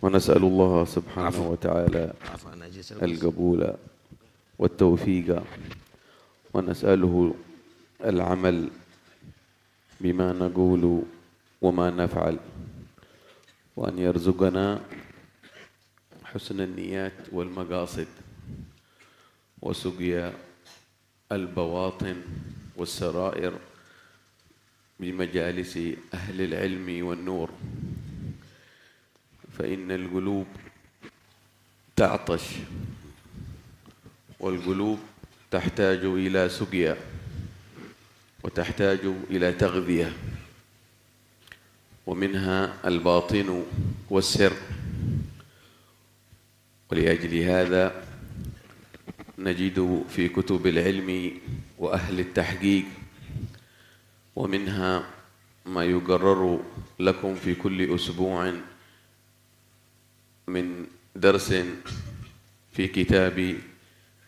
ونسأل الله سبحانه وتعالى القبول والتوفيق، ونسأله العمل بما نقول وما نفعل، وأن يرزقنا حسن النيات والمقاصد وسقيا البواطن والسرائر بمجالس أهل العلم والنور، فإن القلوب تعطش والقلوب تحتاج إلى سقيا وتحتاج إلى تغذية، ومنها الباطن والسر. ولأجل هذا نجد في كتب العلم وأهل التحقيق، ومنها ما يقرر لكم في كل أسبوع من درس في كتاب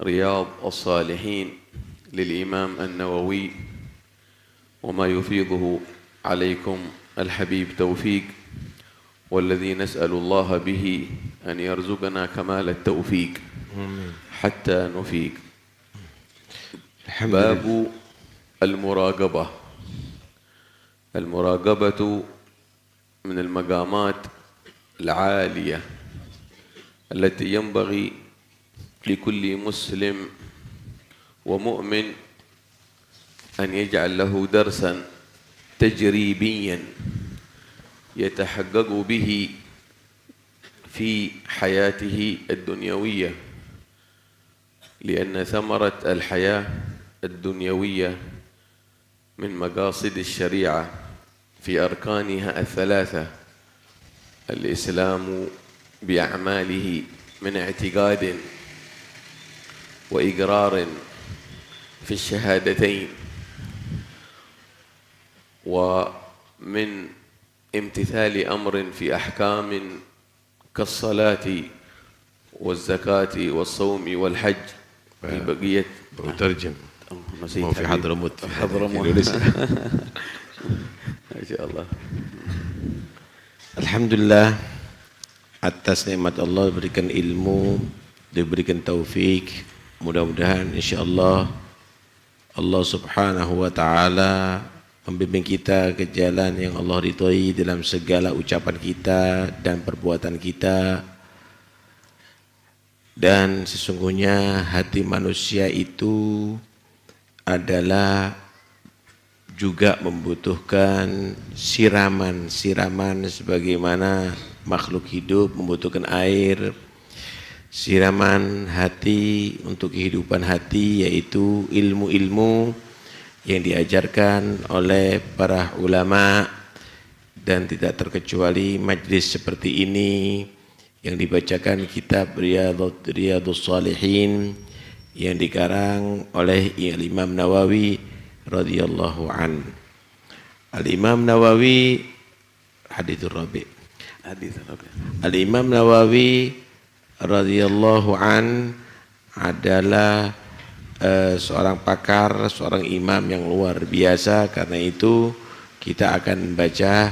رياض الصالحين للإمام النووي، وما يفيضه عليكم الحبيب توفيق، والذي نسأل الله به أن يرزقنا كمال التوفيق حتى نفيق. باب المراقبة. المراقبة من المقامات العالية التي ينبغي لكل مسلم ومؤمن أن يجعل له درسا تجريبيا يتحقق به في حياته الدنيوية، لأن ثمرة الحياة الدنيوية من مقاصد الشريعة في أركانها الثلاثة: الإسلام بأعماله من اعتقاد وإقرار في الشهادتين، ومن امتثال أمر في أحكام كالصلاة والزكاة والصوم والحج. في بقية مترجم في حضرموت ما شاء الله. Alhamdulillah, atas nikmat Allah diberikan ilmu, diberikan taufik. Mudah-mudahan insyaallah Allah subhanahu wa ta'ala membimbing kita ke jalan yang Allah ridhoi dalam segala ucapan kita dan perbuatan kita. Dan sesungguhnya hati manusia itu adalah juga membutuhkan siraman sebagaimana makhluk hidup membutuhkan air. Siraman hati untuk kehidupan hati yaitu ilmu-ilmu yang diajarkan oleh para ulama, dan tidak terkecuali majlis seperti ini yang dibacakan kitab Riyadhus Shalihin yang dikarang oleh Imam Nawawi radhiyallahu an. Al-Imam Nawawi Al-Imam Nawawi radhiyallahu an adalah seorang pakar, seorang imam yang luar biasa. Karena itu kita akan baca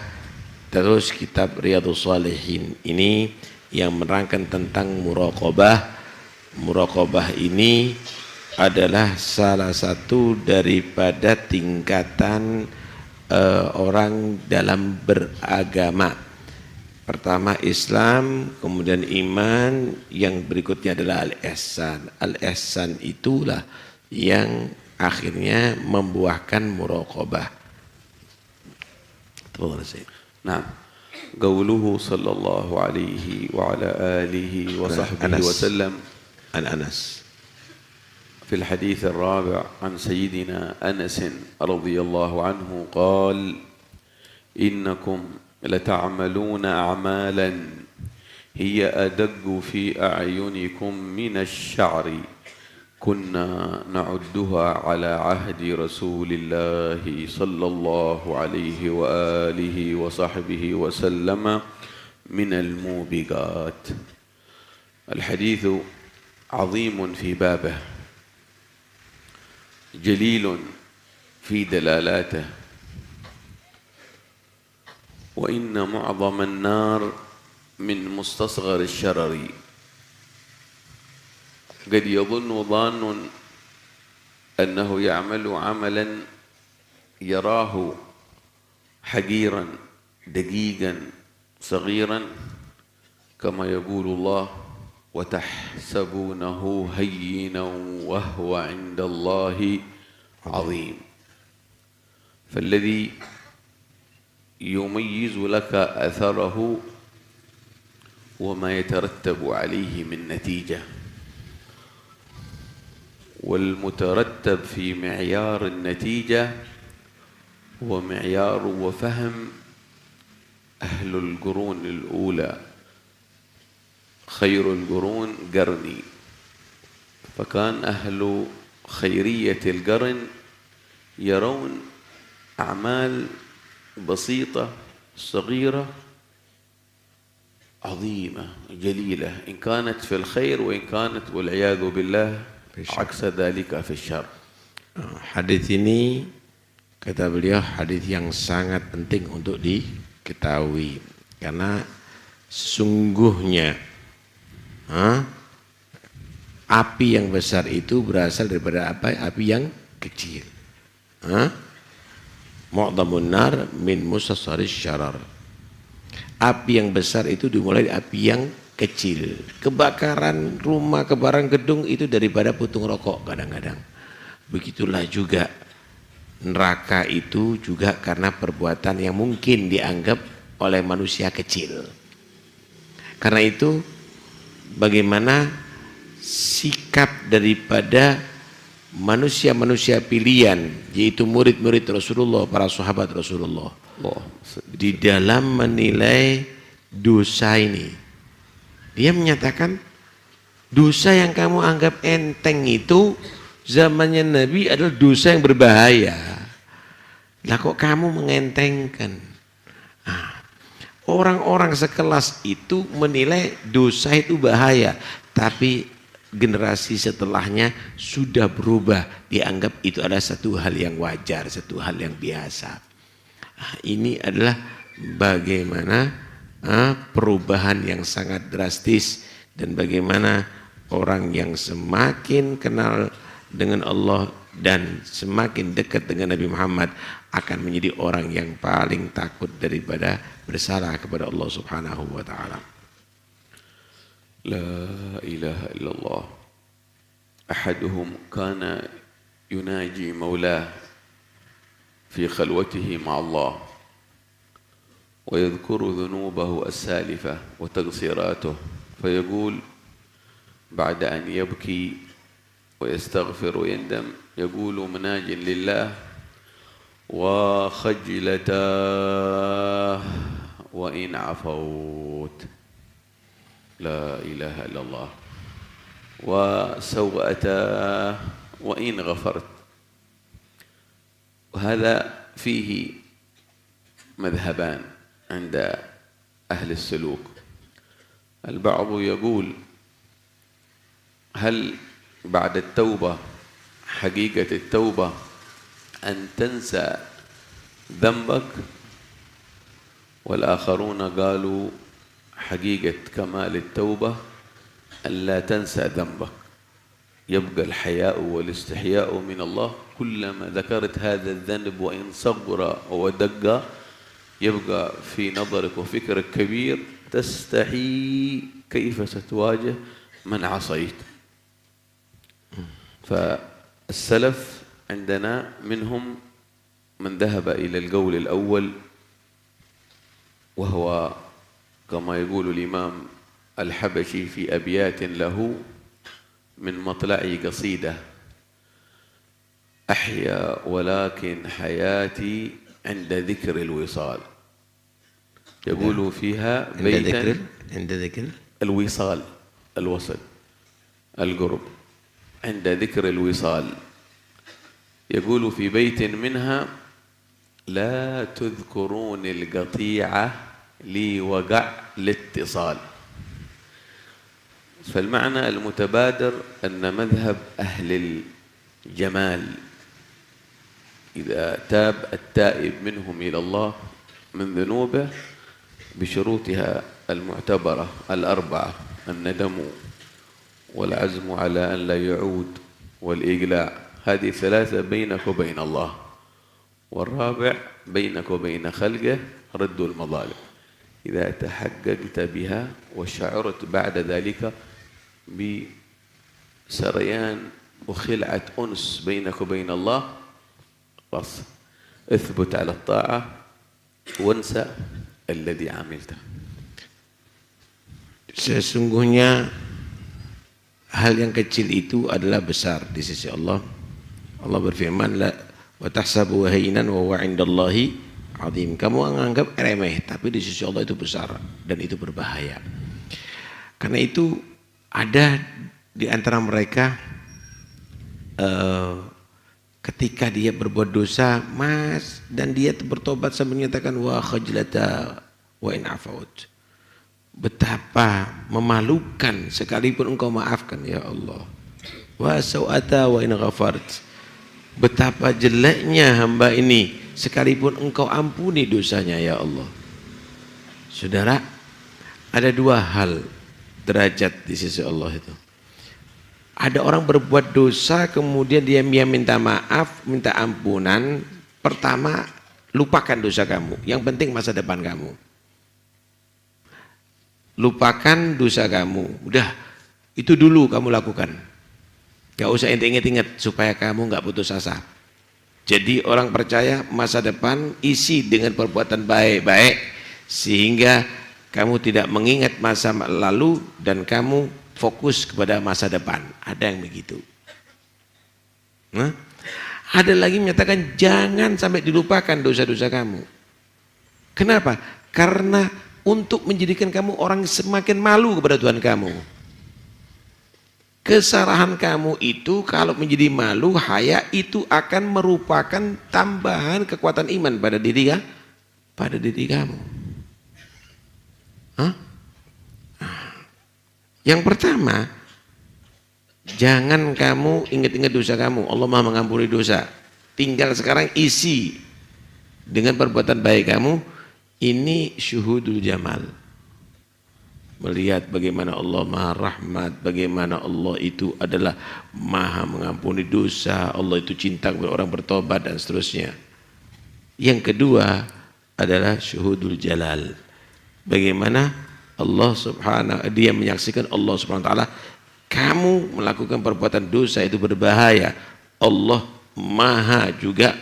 terus kitab Riyadhus Shalihin ini yang menerangkan tentang muraqabah. Muraqabah ini adalah salah satu daripada tingkatan orang dalam beragama. Pertama Islam, kemudian iman, yang berikutnya adalah al-ihsan. Al-ihsan itulah yang akhirnya membuahkan muraqabah. Nah, qauluhu sallallahu alaihi wa ala alihi wa sahbihi wa sallam an Anas في الحديث الرابع عن سيدنا أنس رضي الله عنه قال: إنكم لتعملون أعمالا هي أدق في أعينكم من الشعر كنا نعدها على عهد رسول الله صلى الله عليه وآله وصحبه وسلم من الموبقات. الحديث عظيم في بابه، جليل في دلالاته، وإن معظم النار من مستصغر الشرر. قد يظن ظان أنه يعمل عملا يراه حقيرا دقيقا صغيرا، كما يقول الله: وتحسبونه هينا وهو عند الله عظيم. فالذي يميز لك أثره وما يترتب عليه من نتيجة، والمترتب في معيار النتيجة هو معيار وفهم أهل القرون الأولى. خير القرون قرني، فكان أهل خيرية القرن يرون أعمال بسيطة صغيرة عظيمة جليلة، إن كانت في الخير وإن كانت والعياذ بالله عكس ذلك في الشر. Hadis ini kata beliau hadis yang sangat penting untuk diketahui, karena sesungguhnya api yang besar itu berasal daripada api yang kecil. Mu'dhamun nar min mustasgharis syarar. Api yang besar itu dimulai dari api yang kecil. Kebakaran rumah, kebakaran gedung itu daripada putung rokok kadang-kadang. Begitulah juga neraka itu juga karena perbuatan yang mungkin dianggap oleh manusia kecil. Karena itu bagaimana sikap daripada manusia-manusia pilihan, yaitu murid-murid Rasulullah, para sahabat Rasulullah, di dalam menilai dosa ini. Dia menyatakan dosa yang kamu anggap enteng itu zamannya Nabi adalah dosa yang berbahaya. Lah kok kamu mengentengkan? Orang-orang sekelas itu menilai dosa itu bahaya, tapi generasi setelahnya sudah berubah, dianggap itu adalah satu hal yang wajar, satu hal yang biasa. Ini adalah bagaimana perubahan yang sangat drastis, dan bagaimana orang yang semakin kenal dengan Allah dan semakin dekat dengan Nabi Muhammad akan menjadi orang yang paling takut daripada bersalah kepada Allah Subhanahu wa taala. La ilaha illallah. Ahaduhum kana yunaji maulah fi khalwatihi ma'allah ويذكر ذنوبه السالفة وتقصيراته، فيقول بعد أن يبكي ويستغفر ويندم يقول مناج لله: وخجلتاه وإن عفوت، لا إله إلا الله، وسوءتاه وإن غفرت. وهذا فيه مذهبان عند أهل السلوك. البعض يقول: هل بعد التوبة حقيقة التوبة أن تنسى ذنبك؟ والآخرون قالوا حقيقة كمال التوبة أن لا تنسى ذنبك، يبقى الحياء والاستحياء من الله. كلما ذكرت هذا الذنب وإن صغر ودق يبقى في نظرك وفكرك كبير، تستحي كيف ستواجه من عصيت. فالسلف عندنا منهم من ذهب إلى القول الأول، وهو كما يقول الإمام الحبشي في أبيات له من مطلعي قصيدة: أحيا ولكن حياتي عند ذكر الوصال. يقول فيها بيتا عند ذكر الوصال، الوصل، القرب، عند ذكر الوصال. يقول في بيت منها: لا تذكرون القطيعة لي وقع الاتصال. فالمعنى المتبادر أن مذهب أهل الجمال إذا تاب التائب منهم إلى الله من ذنوبه بشروطها المعتبرة الأربعة: الندم والعزم على أن لا يعود والإقلاع. هذه ثلاثة بينك وبين الله. والرابع بينك وبين خلقه رد المظالم. إذا تحققت بها وشعرت بعد ذلك بسريان وخلعة أنس بينك وبين الله، بس اثبت على الطاعة وانسى الذي عملته. Sesungguhnya hal yang kecil itu adalah besar di sisi Allah. Allah berfirman, la wa tahsabu hayyinan wa huwa 'indallahi 'azim. Kamu anggap remeh, tapi di sisi Allah itu besar dan itu berbahaya. Karena itu ada di antara mereka ketika dia berbuat dosa, Mas, dan dia bertobat sambil menyatakan wa khajlata wa in afaut. Betapa memalukan sekalipun engkau maafkan ya Allah. Wa sau'ata wa in ghafart. Betapa jeleknya hamba ini sekalipun engkau ampuni dosanya ya Allah. Saudara, ada dua hal derajat di sisi Allah itu. Ada orang berbuat dosa kemudian dia minta maaf, minta ampunan. Pertama, lupakan dosa kamu. Yang penting masa depan kamu. Lupakan dosa kamu. Udah, itu dulu kamu lakukan. Gak usah inget-inget supaya kamu gak putus asa. Jadi orang percaya masa depan isi dengan perbuatan baik-baik sehingga kamu tidak mengingat masa lalu dan kamu fokus kepada masa depan. Ada yang begitu. Nah, ada lagi menyatakan jangan sampai dilupakan dosa-dosa kamu. Kenapa? Karena untuk menjadikan kamu orang semakin malu kepada Tuhan kamu. Kesalahan kamu itu kalau menjadi malu, haya, itu akan merupakan tambahan kekuatan iman pada diri kamu. Hah? Yang pertama, jangan kamu ingat-ingat dosa kamu. Allah Maha mengampuni dosa. Tinggal sekarang isi dengan perbuatan baik kamu. Ini syuhudul jamal. Melihat bagaimana Allah Maha Rahmat, bagaimana Allah itu adalah Maha mengampuni dosa, Allah itu cinta kepada orang bertobat dan seterusnya. Yang kedua adalah syuhudul jalal. Bagaimana Allah subhanahu, dia menyaksikan Allah subhanahu wa ta'ala, kamu melakukan perbuatan dosa itu berbahaya. Allah Maha juga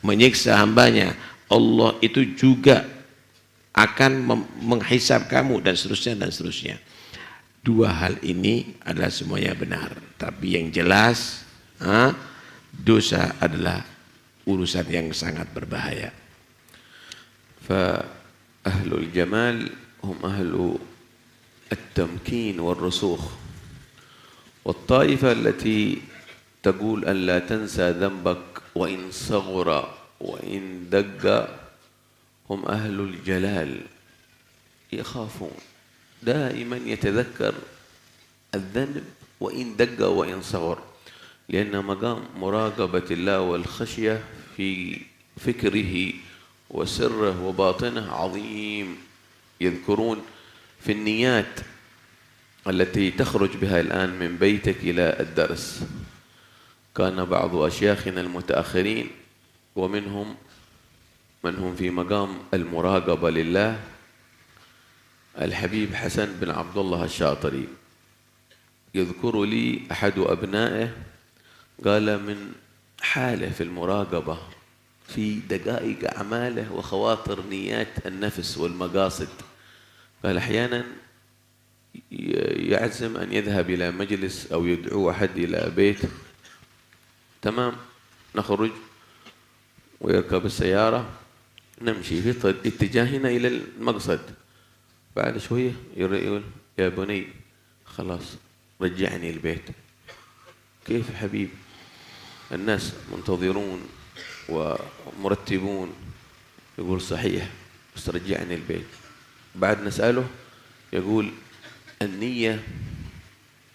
menyiksa hambanya. Allah itu juga akan menghisab kamu dan seterusnya dan seterusnya. Dua hal ini adalah semuanya benar. Tapi yang jelas dosa adalah urusan yang sangat berbahaya. Fa ahlul jamal hum ahlu at-tamkin wal-rusukh. والطائفة التي تقول أن لا تنسى ذنبك وإن صغر وإن دق هم أهل الجلال، يخافون دائما يتذكر الذنب وإن دق وإن صغر، لأن مقام مراقبة الله والخشية في فكره وسره وباطنه عظيم. يذكرون في النيات التي تخرج بها الآن من بيتك إلى الدرس. كان بعض أشياخنا المتأخرين ومنهم من هم في مقام المراقبة لله الحبيب حسن بن عبد الله الشاطري، يذكر لي أحد أبنائه قال من حاله في المراقبة في دقائق أعماله وخواطر نيات النفس والمقاصد، قال أحيانا يعزم أن يذهب إلى مجلس أو يدعو أحد إلى بيت، تمام، نخرج ويركب السيارة نمشي في اتجاهنا إلى المقصد، بعد شوية يقول يا بني خلاص رجعني البيت. كيف حبيب؟ الناس منتظرون ومرتبون. يقول صحيح بس رجعني البيت. بعد نسأله يقول النية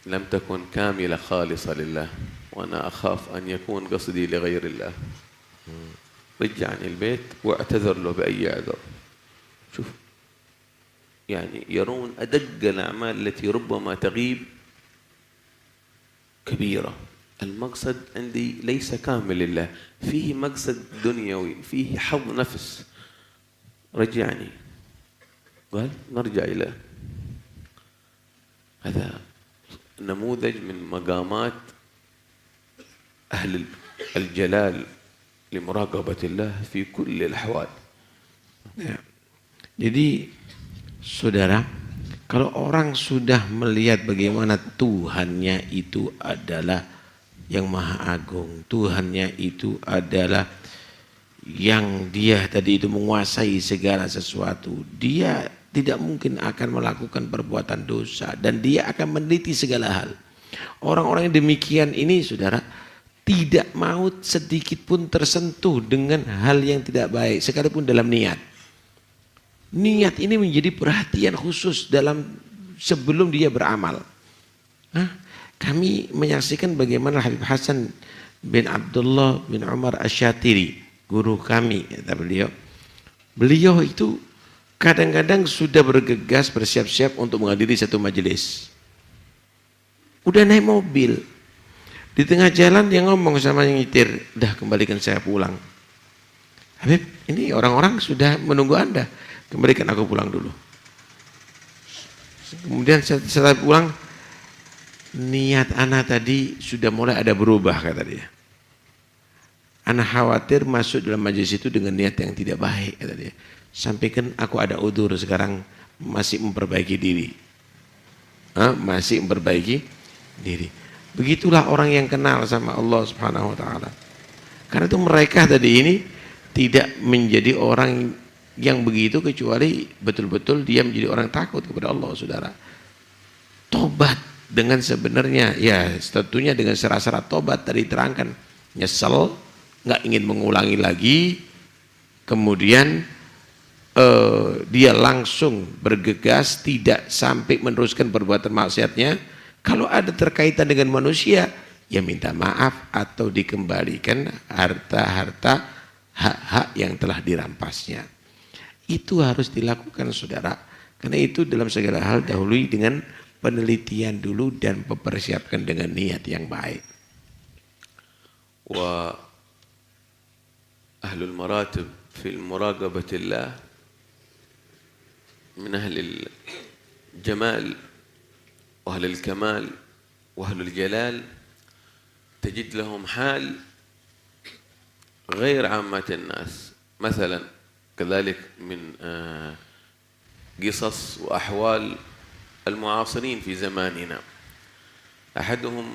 لم تكن كاملة خالصة لله وأنا أخاف أن يكون قصدي لغير الله. رجعني البيت واعتذر له بأي عذر. شوف يعني يرون أدق الأعمال التي ربما تغيب كبيرة. المقصد عندي ليس كامل لله، فيه مقصد دنيوي، فيه حظ نفس. رجعني قال نرجع إلى هذا نموذج من مقامات أهل الجلال لمراقبة الله في كل الأحوال. Ya. Jadi saudara, kalau orang sudah melihat bagaimana Tuhannya itu adalah yang maha agung, Tuhannya itu adalah yang dia tadi itu menguasai segala sesuatu, dia tidak mungkin akan melakukan perbuatan dosa dan dia akan meneliti segala hal. Orang-orang yang demikian ini saudara tidak mau sedikit pun tersentuh dengan hal yang tidak baik sekalipun dalam niat. Niat ini menjadi perhatian khusus dalam sebelum dia beramal. Kami menyaksikan bagaimana Habib Hasan bin Abdullah bin Umar Asy-Syatiri, guru kami, kata beliau. Beliau itu kadang-kadang sudah bergegas bersiap-siap untuk menghadiri satu majelis. Udah naik mobil, di tengah jalan dia ngomong sama yang nyetir, "Dah kembalikan saya pulang." Habib, ini orang-orang sudah menunggu Anda. Kembalikan aku pulang dulu. Kemudian setelah pulang, niat ana tadi sudah mulai ada berubah, kata dia. Ana khawatir masuk dalam majelis itu dengan niat yang tidak baik, kata dia. Sampaikan aku ada udzur sekarang, masih memperbaiki diri. Masih memperbaiki diri. Begitulah orang yang kenal sama Allah Subhanahu wa taala. Karena itu mereka tadi ini tidak menjadi orang yang begitu kecuali betul-betul dia menjadi orang takut kepada Allah, saudara. Tobat dengan sebenarnya, ya tentunya dengan syarat-syarat tobat tadi terangkan. Nyesel, nggak ingin mengulangi lagi, kemudian dia langsung bergegas, tidak sampai meneruskan perbuatan maksiatnya. Kalau ada terkaitan dengan manusia, ya minta maaf atau dikembalikan harta-harta, hak-hak yang telah dirampasnya. Itu harus dilakukan, saudara. Karena itu dalam segala hal dahului dengan penelitian dulu dan mempersiapkan dengan niat yang baik. Wa ahlul maratib fi muraqabatillah min ahli al-jamal wa ahli al-kamal wa ahli al-jalal تجد لهم حال غير عامة الناس. مثلا كذلك من قصص وأحوال المعاصرين في زماننا، أحدهم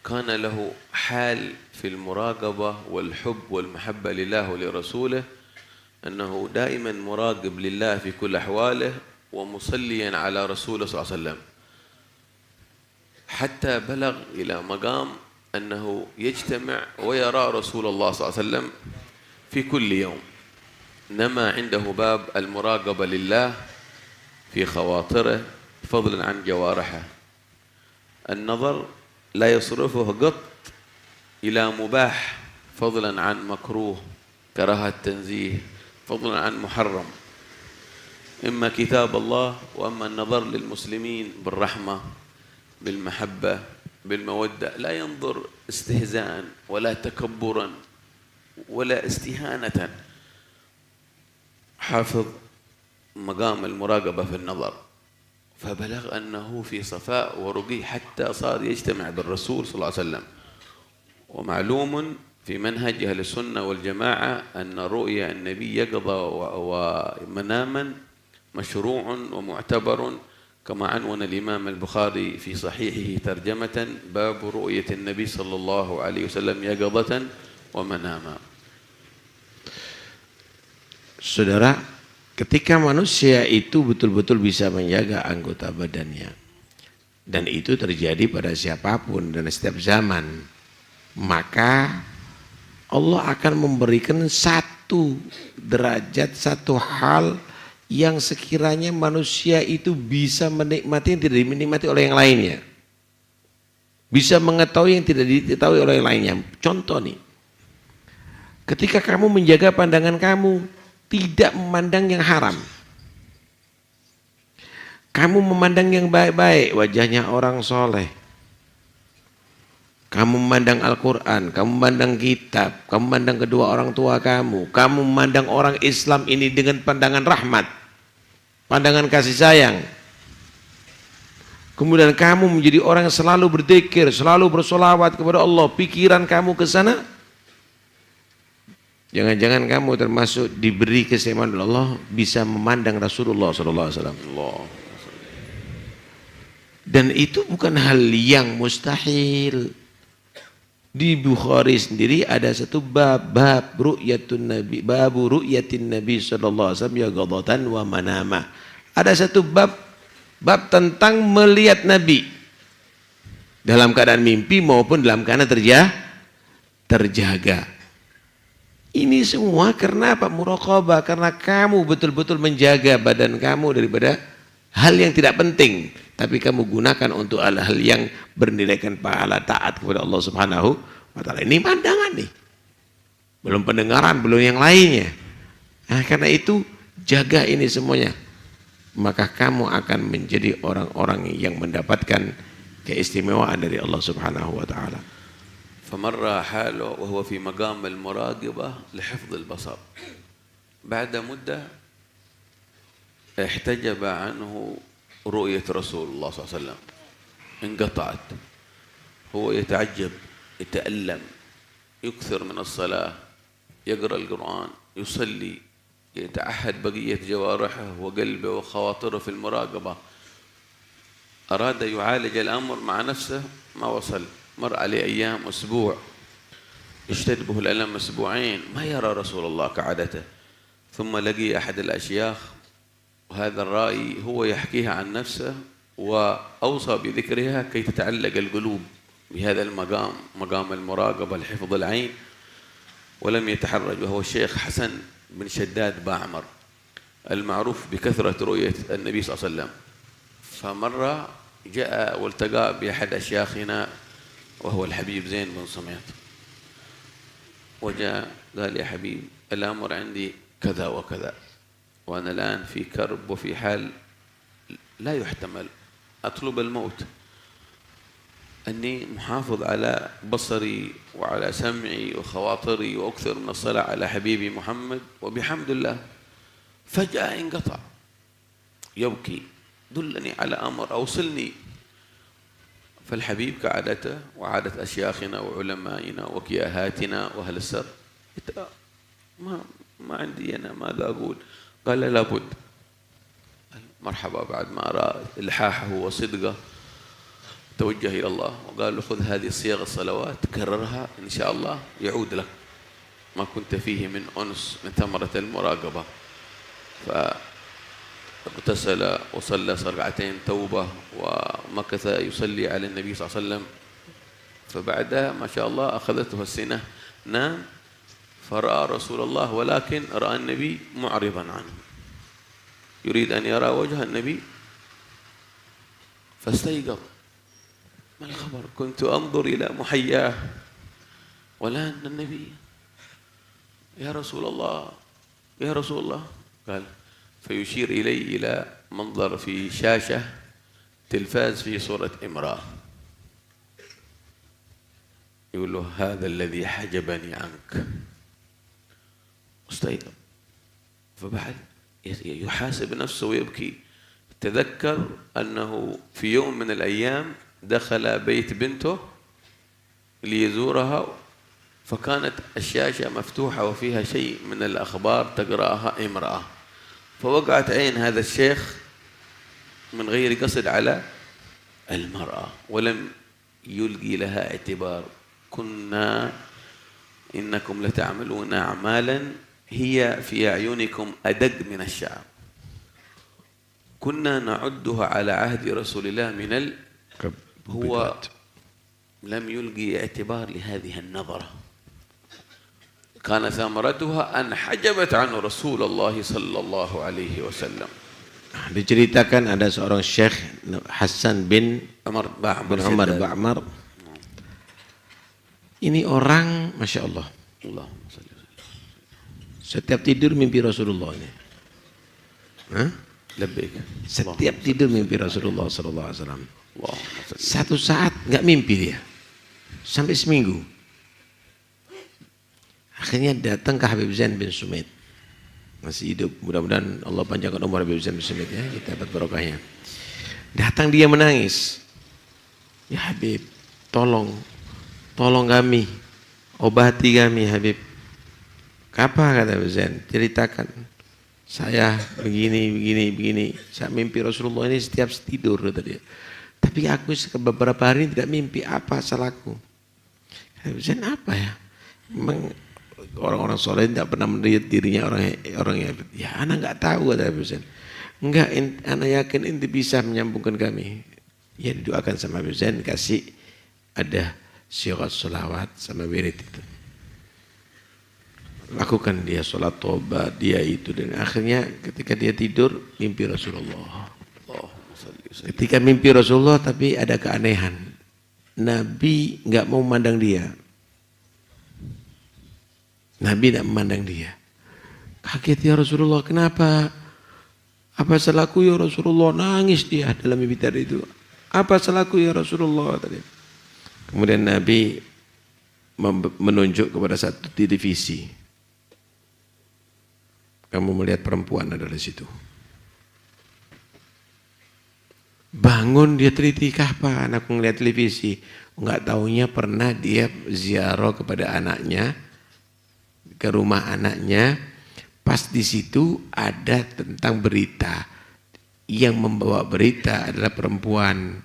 كان له حال في المراقبة والحب والمحبة لله ولرسوله، أنه دائما مراقب لله في كل أحواله ومصليا على رسوله صلى الله عليه وسلم، حتى بلغ إلى مقام أنه يجتمع ويرى رسول الله صلى الله عليه وسلم في كل يوم. نما عنده باب المراقبة لله في خواطره فضلا عن جوارحه. النظر لا يصرفه قط إلى مباح فضلا عن مكروه، كراهة تنزيه، فضلا عن محرم. إما كتاب الله وأما النظر للمسلمين بالرحمة بالمحبة بالمودة، لا ينظر استهزاء ولا تكبرا ولا استهانة. حافظ مقام المراقبة في النظر، فبلغ أنه في صفاء ورقي حتى صار يجتمع بالرسول صلى الله عليه وسلم. ومعلوم في منهج أهل السنة والجماعة أن رؤيا النبي يقظة ومناما مشروع ومعتبر، كما عنون الإمام البخاري في صحيحه ترجمة باب رؤية النبي صلى الله عليه وسلم يقظة ومناما. Saudara, ketika manusia itu betul-betul bisa menjaga anggota badannya, dan itu terjadi pada siapapun dan setiap zaman, maka Allah akan memberikan satu derajat, satu hal yang sekiranya manusia itu bisa menikmati yang tidak dinikmati oleh yang lainnya, bisa mengetahui yang tidak diketahui oleh yang lainnya. Contoh nih, ketika kamu menjaga pandangan kamu tidak memandang yang haram, Kamu memandang yang baik-baik, wajahnya orang soleh. Kamu memandang Al-Quran, kamu memandang kitab, kamu memandang kedua orang tua kamu memandang orang Islam ini dengan pandangan rahmat, pandangan kasih sayang. Kemudian kamu menjadi orang yang selalu berzikir, selalu bersolawat kepada Allah, pikiran kamu ke sana. Jangan-jangan kamu termasuk diberi keistimewaan oleh Allah bisa memandang Rasulullah SAW. Dan itu bukan hal yang mustahil. Di Bukhari sendiri ada satu bab ru'yatun Nabi, babu ru'yatin Nabi sallallahu alaihi wasallam yaqadatan wa manama. Ada satu bab tentang melihat Nabi dalam keadaan mimpi maupun dalam keadaan terjaga. Ini semua karena apa? Muraqabah, karena kamu betul-betul menjaga badan kamu daripada hal yang tidak penting, tapi kamu gunakan untuk hal-hal yang bernilaikan pahala taat kepada Allah Subhanahu wa taala. Ini pandangan nih. Belum pendengaran, belum yang lainnya. Nah, karena itu jaga ini semuanya. Maka kamu akan menjadi orang-orang yang mendapatkan keistimewaan dari Allah Subhanahu wa taala. فمر حاله وهو في مقام المراقبة لحفظ البصر. بعد مدة احتجب عنه رؤية رسول الله صلى الله عليه وسلم، انقطعت. هو يتعجب، يتألم، يكثر من الصلاة، يقرأ القرآن، يصلي، يتعهد بقية جوارحه وقلبه وخواطره في المراقبة. أراد يعالج الأمر مع نفسه، ما وصل. مر عليه أيام، أسبوع، يشتد به الألم أسبوعين، ما يرى رسول الله كعادته. ثم لقي أحد الأشياخ، وهذا الرأي هو يحكيها عن نفسه وأوصى بذكرها كي تتعلق القلوب بهذا المقام، مقام المراقبة لحفظ العين. ولم يتحرج، وهو الشيخ حسن بن شداد باعمر المعروف بكثرة رؤية النبي صلى الله عليه وسلم. فمرة جاء والتقى بأحد أشياخنا وهو الحبيب زين بن صميت، وجاء قال: يا حبيب، الأمر عندي كذا وكذا، وأنا الآن في كرب وفي حال لا يحتمل، أطلب الموت، أني محافظ على بصري وعلى سمعي وخواطري وأكثر من الصلاة على حبيبي محمد، وبحمد الله فجأة انقطع يبكي: دلني على أمر، أوصلني. فالحبيب كعادته وعادة أشياخنا وعلمائنا وكياهاتنا وأهل السر، ما عندي أنا ماذا أقول. قال: لابد. مرحبا، بعد ما أرى إلحاحه وصدقه توجه إلى الله وقال له: خذ هذه صيغ الصلوات، كررها، إن شاء الله يعود لك ما كنت فيه من أنس من ثمرة المراقبة. فاغتسل وصلى ركعتين توبة، ومكث يصلي على النبي صلى الله عليه وسلم. فبعدها ما شاء الله أخذته السنة، نام فرأى رسول الله، ولكن رأى النبي معرضا عنه، يريد أن يرى وجه النبي. فاستيقظ: ما الخبر؟ كنت أنظر إلى محياه والآن النبي. يا رسول الله، يا رسول الله. قال، فيشير إلي إلى منظر في شاشة تلفاز في صورة امرأة، يقول له: هذا الذي حجبني عنك. استيقظ، فبعد يحاسب نفسه ويبكي. تذكر أنه في يوم من الأيام دخل بيت بنته ليزورها، فكانت الشاشة مفتوحة وفيها شيء من الأخبار تقرأها امرأة، فوقعت عين هذا الشيخ من غير قصد على المرأة، ولم يلقي لها اعتبار. كنا إنكم لتعملون أعمالا هي في أعينكم أدق من الشعر، كنا نعدها على عهد رسول الله من هو لم يلقي اعتبار لهذه النظرة، كان ثمرتها أن حجبت عنه رسول الله صلى الله عليه وسلم. Diceritakan ada seorang Syekh Hasan bin Umar Ba'mar. Ini orang, Masya Allah, setiap tidur mimpi Rasulullah ini. Labbaik. Setiap tidur mimpi Rasulullah SAW. Allahumma salli. Satu saat nggak mimpi dia, sampai seminggu. Akhirnya datang ke Habib Zain bin Sumait, masih hidup. Mudah-mudahan Allah panjangkan umur Habib Zain bin Sumait ya, kita dapat barokahnya. Datang dia menangis. Ya Habib, tolong kami, obati kami Habib. Apa kata Habib Zain? Ceritakan. Saya begini. Saya mimpi Rasulullah ini setiap tidur kata dia. Tapi aku beberapa hari tidak mimpi. Apa salahku? Habib Zain apa ya? Memang orang-orang soleh tidak pernah melihat dirinya orang yang ya anak nggak tahu kata Habib Zain. Enggak, anak yakin inti bisa menyambungkan kami. Ya didoakan sama Habib Zain, kasih ada syirat sholawat sama wirid itu. Lakukan dia sholat tobat, dia itu, dan akhirnya ketika dia tidur mimpi Rasulullah. Ketika mimpi Rasulullah tapi ada keanehan. Nabi nggak mau memandang dia. Nabi tidak memandang dia. Kaget ya Rasulullah, kenapa? Apa salahku ya Rasulullah? Nangis dia dalam mimpi tadi itu. Apa salahku ya Rasulullah tadi? Kemudian Nabi menunjuk kepada satu televisi. Kamu melihat perempuan ada di situ. Bangun dia teliti, kapan aku ngeliat televisi? Enggak taunya pernah dia ziarah kepada anaknya, ke rumah anaknya. Pas di situ ada tentang berita. Yang membawa berita adalah perempuan.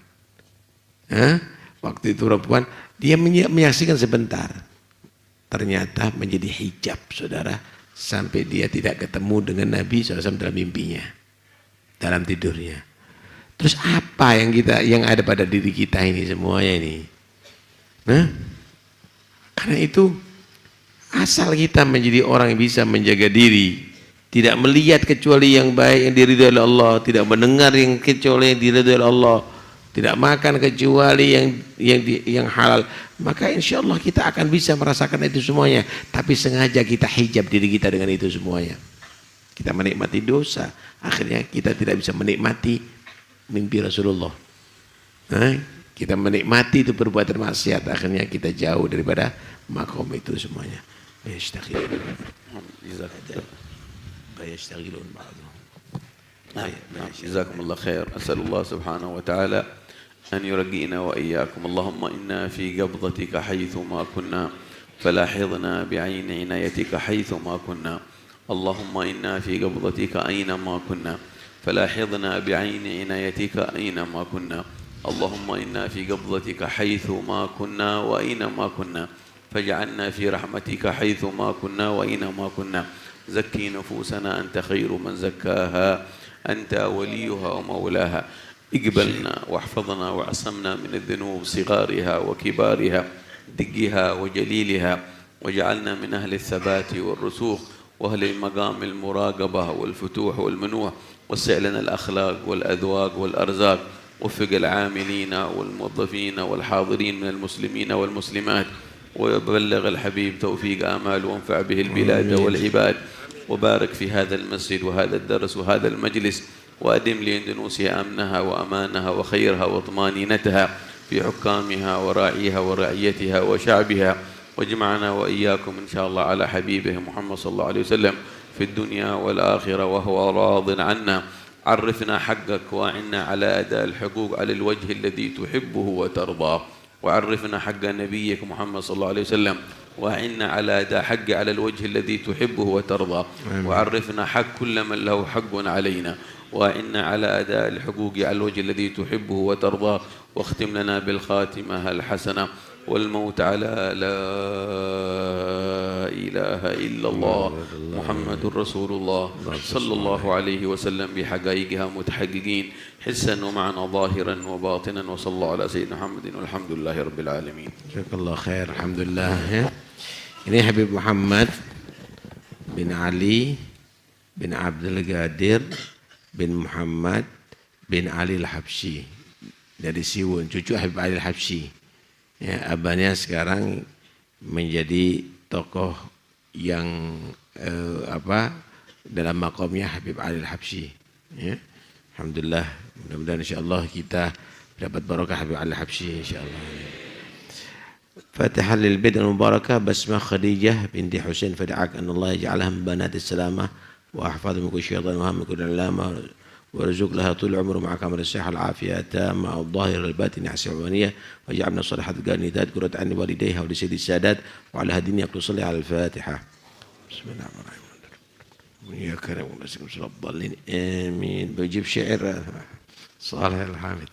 Waktu itu perempuan, dia menyaksikan sebentar. Ternyata menjadi hijab, saudara. Sampai dia tidak ketemu dengan Nabi SAW dalam mimpinya, dalam tidurnya. Terus apa yang ada pada diri kita ini semuanya ini? Karena itu asal kita menjadi orang yang bisa menjaga diri, tidak melihat kecuali yang baik yang diridhoi oleh Allah, tidak mendengar yang kecuali yang diridhoi oleh Allah, tidak makan kecuali yang halal, maka insya Allah kita akan bisa merasakan itu semuanya. Tapi sengaja kita hijab diri kita dengan itu semuanya. Kita menikmati dosa, akhirnya kita tidak bisa menikmati mimpi Rasulullah. Kita menikmati itu perbuatan maksiat, akhirnya kita jauh daripada makom itu semuanya. جزاكم الله خير. أسأل الله سبحانه وتعالى أن يرقينا وإياكم. اللهم إنا في قبضتك حيثما كنا فلاحظنا بعين عنايتك حيثما كنا. اللهم إنا في قبضتك أينما كنا فلاحظنا بعين عنايتك أينما كنا. اللهم إنا في قبضتك حيثما كنا وأينما كنا فاجعلنا في رحمتك حيثما كنا وأينما كنا. زكي نفوسنا أنت خير من زكاها أنت وليها ومولاها. اقبلنا واحفظنا وعصمنا من الذنوب صغارها وكبارها دقها وجليلها واجعلنا من أهل الثبات والرسوخ وأهل المقام المراقبة والفتوح والمنوح. وسع لنا الأخلاق والأذواق والأرزاق. وفق العاملين والموظفين والحاضرين من المسلمين والمسلمات. وبلغ الحبيب توفيق آمال وانفع به البلاد والعباد. وبارك في هذا المسجد وهذا الدرس وهذا المجلس. وأدم لأندونيسيا أمنها وأمانها وخيرها وطمانينتها في حكامها وراعيها ورعيتها وشعبها. واجمعنا وإياكم إن شاء الله على حبيبه محمد صلى الله عليه وسلم في الدنيا والآخرة وهو راض عنا. عرفنا حقك وأعنا على أداء الحقوق على الوجه الذي تحبه وترضاه. وعرفنا حق نبيك محمد صلى الله عليه وسلم وأعنا على أداء حق على الوجه الذي تحبه وترضاه. وعرفنا حق كل من له حق علينا وأعنا على أداء الحقوق على الوجه الذي تحبه وترضاه. واختم لنا بالخاتمة الحسنة والموت على لا إله إلا الله محمد رسول الله صلى الله عليه وسلم بحقائقها متحققين حسا ومعنى ظاهرا وباطنا. وصلى الله على سيدنا محمد والحمد لله رب العالمين. Jazakallah khair, alhamdulillah ya. Ini Habib Muhammad bin Ali bin Abdul Qadir bin Muhammad bin Ali Al-Habsyi dari Siwun, cucu Habib Ali Al-Habsyi. Ya, abahnya sekarang menjadi tokoh yang dalam makomnya Habib Ali Al-Habsyi. Ya. Alhamdulillah, mudah-mudahan insyaallah kita dapat barokah Habib Ali Habsyi insyaallah. Fatihah lil bid'ah mubarakah Basmah Khadijah binti Husain fad'ak an Allah yaj'alha min banati salamah wa ahfadha min kulli syaitan wa hammi kulli alama وارزق لها طول العمر مع كامل الصحة العافية التامة الظاهرة الباطنة العصبانية واجعلنا صالحات القانتات قرة عين والديها ولسيد السادات وعلى هديني أقول صلي على الفاتحة بسم الله الرحمن الرحيم يا كريم ونسيكم صلى الضالين آمين بجيب شعر صالح الحامد